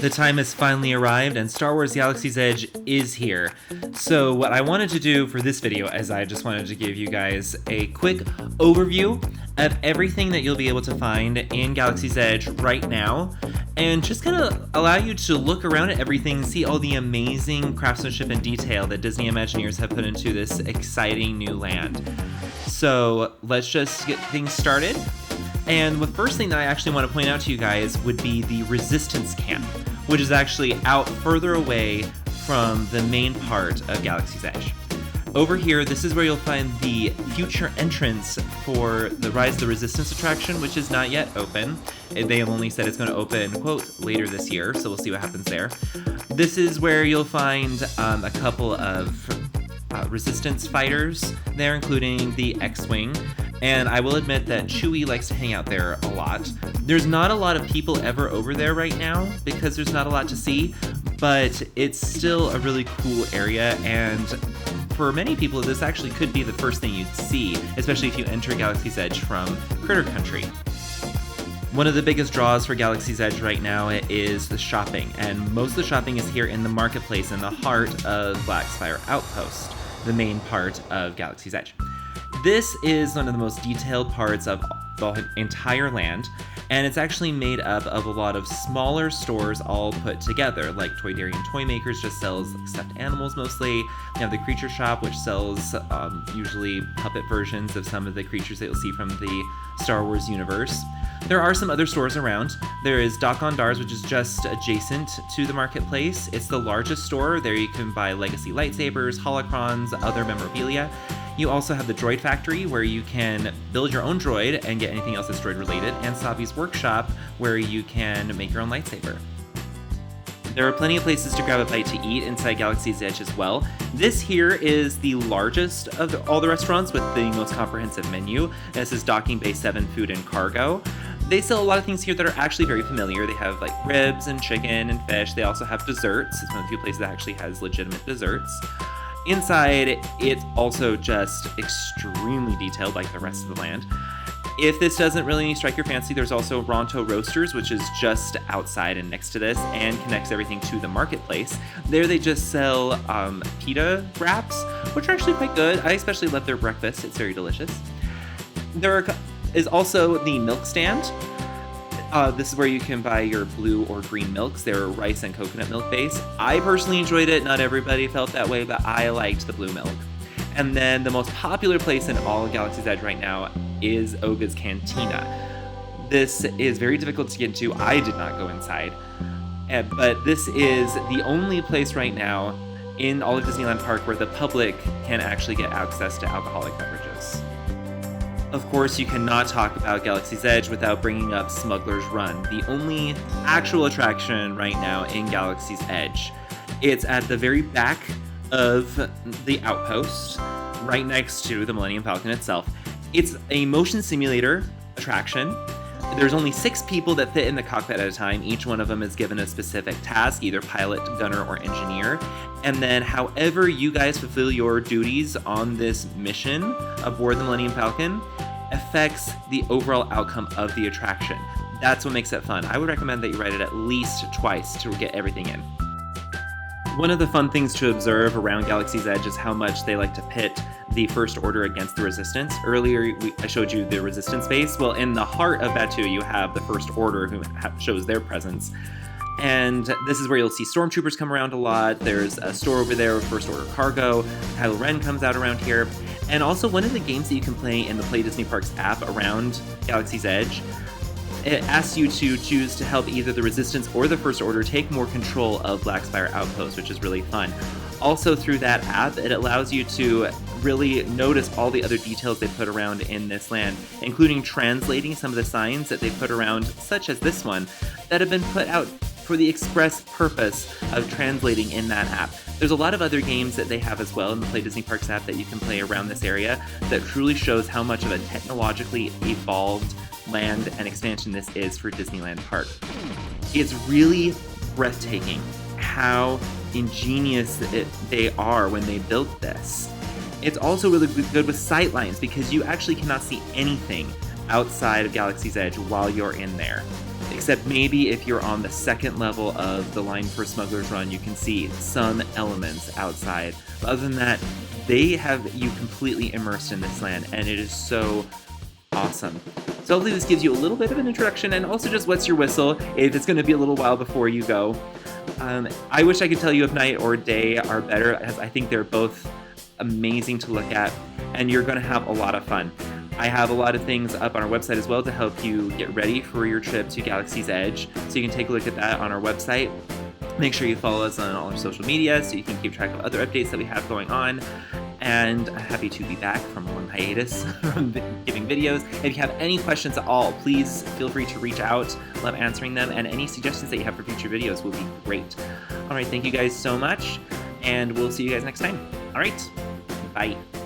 The time has finally arrived and Star Wars Galaxy's Edge is here. So what I wanted to do for this video is I just wanted to give you guys a quick overview of everything that you'll be able to find in Galaxy's Edge right now, and just kind of allow you to look around at everything and see all the amazing craftsmanship and detail that Disney Imagineers have put into this exciting new land. So let's just get things started. And the first thing that I actually want to point out to you guys would be the Resistance Camp, which is actually out further away from the main part of Galaxy's Edge. Over here, this is where you'll find the future entrance for the Rise of the Resistance attraction, which is not yet open. They have only said it's going to open, quote, later this year, so we'll see what happens there. This is where you'll find a couple of Resistance fighters there, including the X-Wing. And I will admit that Chewie likes to hang out there a lot. There's not a lot of people ever over there right now because there's not a lot to see, but it's still a really cool area, and for many people this actually could be the first thing you'd see, especially if you enter Galaxy's Edge from Critter Country. One of the biggest draws for Galaxy's Edge right now is the shopping, and most of the shopping is here in the marketplace in the heart of Black Spire Outpost, the main part of Galaxy's Edge. This is one of the most detailed parts of the entire land, and it's actually made up of a lot of smaller stores all put together, like Toy Dairy and Toy Makers just sells stuffed animals mostly. You have the Creature Shop, which sells usually puppet versions of some of the creatures that you'll see from the Star Wars universe. There are some other stores around. There is Doc-on-Dars, which is just adjacent to the marketplace. It's the largest store. There you can buy legacy lightsabers, holocrons, other memorabilia. You also have the Droid Factory, where you can build your own droid and get anything else that's droid related, and Savi's Workshop, where you can make your own lightsaber. There are plenty of places to grab a bite to eat inside Galaxy's Edge as well. This here is the largest of all the restaurants with the most comprehensive menu. This is Docking Bay 7 Food and Cargo. They sell a lot of things here that are actually very familiar. They have like ribs and chicken and fish. They also have desserts. It's one of the few places that actually has legitimate desserts. Inside, it's also just extremely detailed like the rest of the land. If this doesn't really strike your fancy, there's also Ronto Roasters, which is just outside and next to this and connects everything to the marketplace. There they just sell pita wraps, which are actually quite good. I especially love their breakfast. It's very delicious. There is also the milk stand. This is where you can buy your blue or green milks. They're rice and coconut milk based. I personally enjoyed it. Not everybody felt that way, but I liked the blue milk. And then the most popular place in all of Galaxy's Edge right now is Oga's Cantina. This is very difficult to get into. I did not go inside. But this is the only place right now in all of Disneyland Park where the public can actually get access to alcoholic beverages. Of course, you cannot talk about Galaxy's Edge without bringing up Smuggler's Run, the only actual attraction right now in Galaxy's Edge. It's at the very back of the outpost, right next to the Millennium Falcon itself. It's a motion simulator attraction. There's only 6 people that fit in the cockpit at a time. Each one of them is given a specific task, either pilot, gunner, or engineer. And then however you guys fulfill your duties on this mission aboard the Millennium Falcon affects the overall outcome of the attraction. That's what makes it fun. I would recommend that you ride it at least twice to get everything in. One of the fun things to observe around Galaxy's Edge is how much they like to pit the First Order against the Resistance. Earlier, I showed you the Resistance base. Well, in the heart of Batuu, you have the First Order, who shows their presence. And this is where you'll see stormtroopers come around a lot. There's a store over there with First Order cargo. Kylo Ren comes out around here. And also one of the games that you can play in the Play Disney Parks app around Galaxy's Edge, it asks you to choose to help either the Resistance or the First Order take more control of Black Spire Outpost, which is really fun. Also through that app, it allows you to really notice all the other details they put around in this land, including translating some of the signs that they put around, such as this one, that have been put out for the express purpose of translating in that app. There's a lot of other games that they have as well in the Play Disney Parks app that you can play around this area that truly shows how much of a technologically evolved land and expansion this is for Disneyland Park. It's really breathtaking how ingenious they are when they built this. It's also really good with sightlines because you actually cannot see anything outside of Galaxy's Edge while you're in there. except maybe if you're on the second level of the line for Smuggler's Run, you can see some elements outside. But other than that, they have you completely immersed in this land, and it is so awesome. So hopefully this gives you a little bit of an introduction, and also just what's your whistle if it's going to be a little while before you go. I wish I could tell you if night or day are better, as I think they're both amazing to look at, and you're going to have a lot of fun. I have a lot of things up on our website as well to help you get ready for your trip to Galaxy's Edge, so you can take a look at that on our website. Make sure you follow us on all our social media so you can keep track of other updates that we have going on. And I'm happy to be back from a long hiatus from giving videos. If you have any questions at all, please feel free to reach out. Love answering them, and any suggestions that you have for future videos will be great. All right, thank you guys so much, and we'll see you guys next time. All right, bye.